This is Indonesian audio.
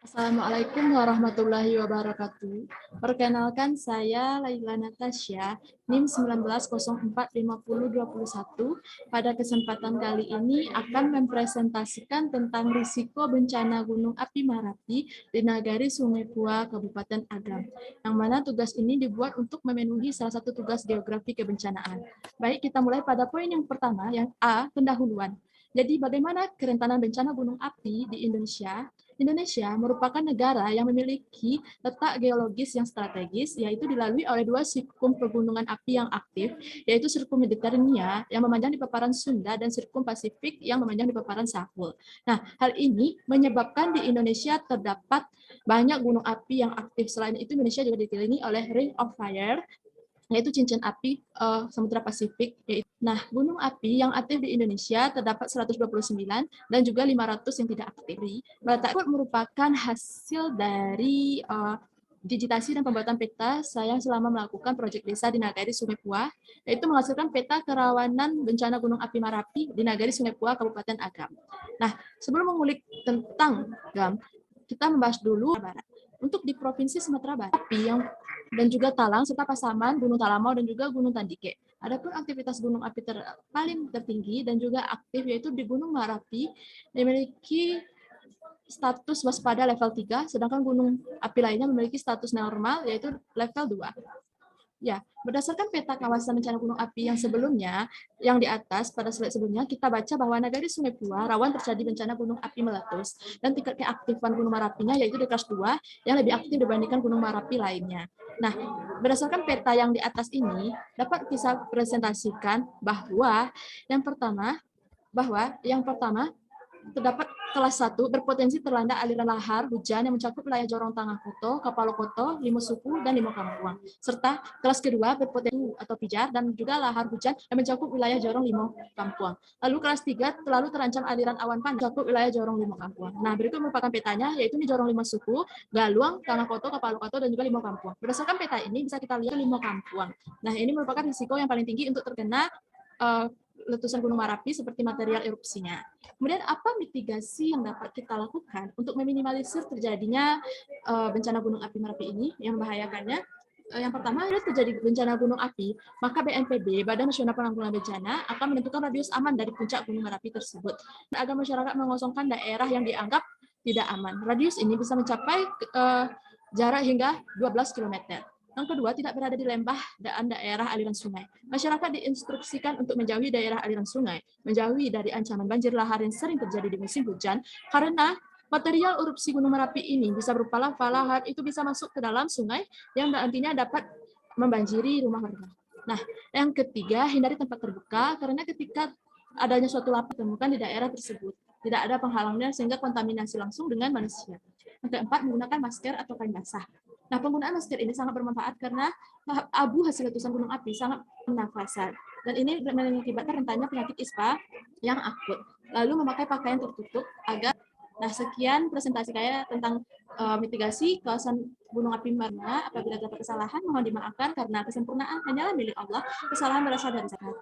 Assalamualaikum warahmatullahi wabarakatuh. Perkenalkan saya Laila Natasha, NIM 19045021. Pada kesempatan kali ini akan mempresentasikan tentang risiko bencana Gunung Api Merapi di Nagari Sungai Pua, Kabupaten Agam. Yang mana tugas ini dibuat untuk memenuhi salah satu tugas geografi kebencanaan. Baik, kita mulai pada poin yang pertama, yang A, pendahuluan. Jadi bagaimana kerentanan bencana gunung api di Indonesia? Indonesia merupakan negara yang memiliki letak geologis yang strategis, yaitu dilalui oleh dua sirkum pegunungan api yang aktif, yaitu sirkum Mediterania yang memanjang di paparan Sunda dan sirkum Pasifik yang memanjang di paparan Sahul. Nah, hal ini menyebabkan di Indonesia terdapat banyak gunung api yang aktif. Selain itu, Indonesia juga dikelilingi oleh Ring of Fire, yaitu cincin api Samudra Pasifik. Nah, gunung api yang aktif di Indonesia terdapat 129 dan juga 500 yang tidak aktif. Data tersebut merupakan hasil dari digitasi dan pembuatan peta saya selama melakukan proyek desa di Nagari Sungai Pua, yaitu menghasilkan peta kerawanan bencana gunung api Merapi di Nagari Sungai Pua, Kabupaten Agam. Nah, sebelum mengulik tentang Agam, kita membahas dulu Barat. Untuk di Provinsi Sumatera Barat, api yang dan juga Talang, serta Pasaman, Gunung Talamau, dan juga Gunung Tandike. Adapun aktivitas gunung api paling tertinggi dan juga aktif yaitu di Gunung Merapi, memiliki status waspada level 3, sedangkan gunung api lainnya memiliki status normal yaitu level 2. Ya, berdasarkan peta kawasan bencana gunung api yang sebelumnya, yang di atas pada slide sebelumnya, kita baca bahwa Nagari Sungai Pua rawan terjadi bencana gunung api meletus, dan tingkat keaktifan gunung Merapinya yaitu di kelas 2, yang lebih aktif dibandingkan gunung Merapi lainnya. Nah, berdasarkan peta yang di atas ini, dapat kita presentasikan bahwa yang pertama, terdapat kelas 1 berpotensi terlanda aliran lahar hujan yang mencakup wilayah Jorong Tangah Koto, Kapalokoto, Limo Suku, dan Limo Kampuang. Serta kelas kedua berpotensi atau pijar dan juga lahar hujan yang mencakup wilayah Jorong Limo Kampuang. Lalu kelas 3 terlalu terancam aliran awan panas mencakup wilayah Jorong Limo Kampuang. Nah, berikut merupakan petanya, yaitu di Jorong Limo Suku, Galuang, Tangah Koto, Kapalokoto, dan juga Limo Kampuang. Berdasarkan peta ini bisa kita lihat Limo Kampuang. Nah, ini merupakan risiko yang paling tinggi untuk terkena letusan Gunung Merapi seperti material erupsinya. Kemudian apa mitigasi yang dapat kita lakukan untuk meminimalisir terjadinya bencana gunung api Merapi ini yang membahayakannya? Yang pertama, jika terjadi bencana gunung api, maka BNPB, Badan Nasional Penanggulangan Bencana, akan menentukan radius aman dari puncak gunung Merapi tersebut, agar masyarakat mengosongkan daerah yang dianggap tidak aman. Radius ini bisa mencapai jarak hingga 12 km. Yang kedua, tidak berada di lembah dan daerah aliran sungai. Masyarakat diinstruksikan untuk menjauhi daerah aliran sungai, menjauhi dari ancaman banjir lahar yang sering terjadi di musim hujan, karena material erupsi Gunung Merapi ini bisa berupa lava, lahar itu bisa masuk ke dalam sungai yang nantinya dapat membanjiri rumah warga. Nah, yang ketiga, hindari tempat terbuka, karena ketika adanya suatu lava ditemukan di daerah tersebut, tidak ada penghalangnya sehingga kontaminasi langsung dengan manusia. Yang keempat, menggunakan masker atau kain basah. Nah, penggunaan masker ini sangat bermanfaat karena abu hasil letusan gunung api sangat pernafasan. Dan ini mengakibatkan rentannya penyakit ISPA yang akut. Lalu memakai pakaian tertutup agar. Nah, sekian presentasi saya tentang mitigasi kawasan gunung api Merapi. Apabila terdapat kesalahan, mohon dimaafkan karena kesempurnaan hanyalah milik Allah. Kesalahan berasal dari zakat.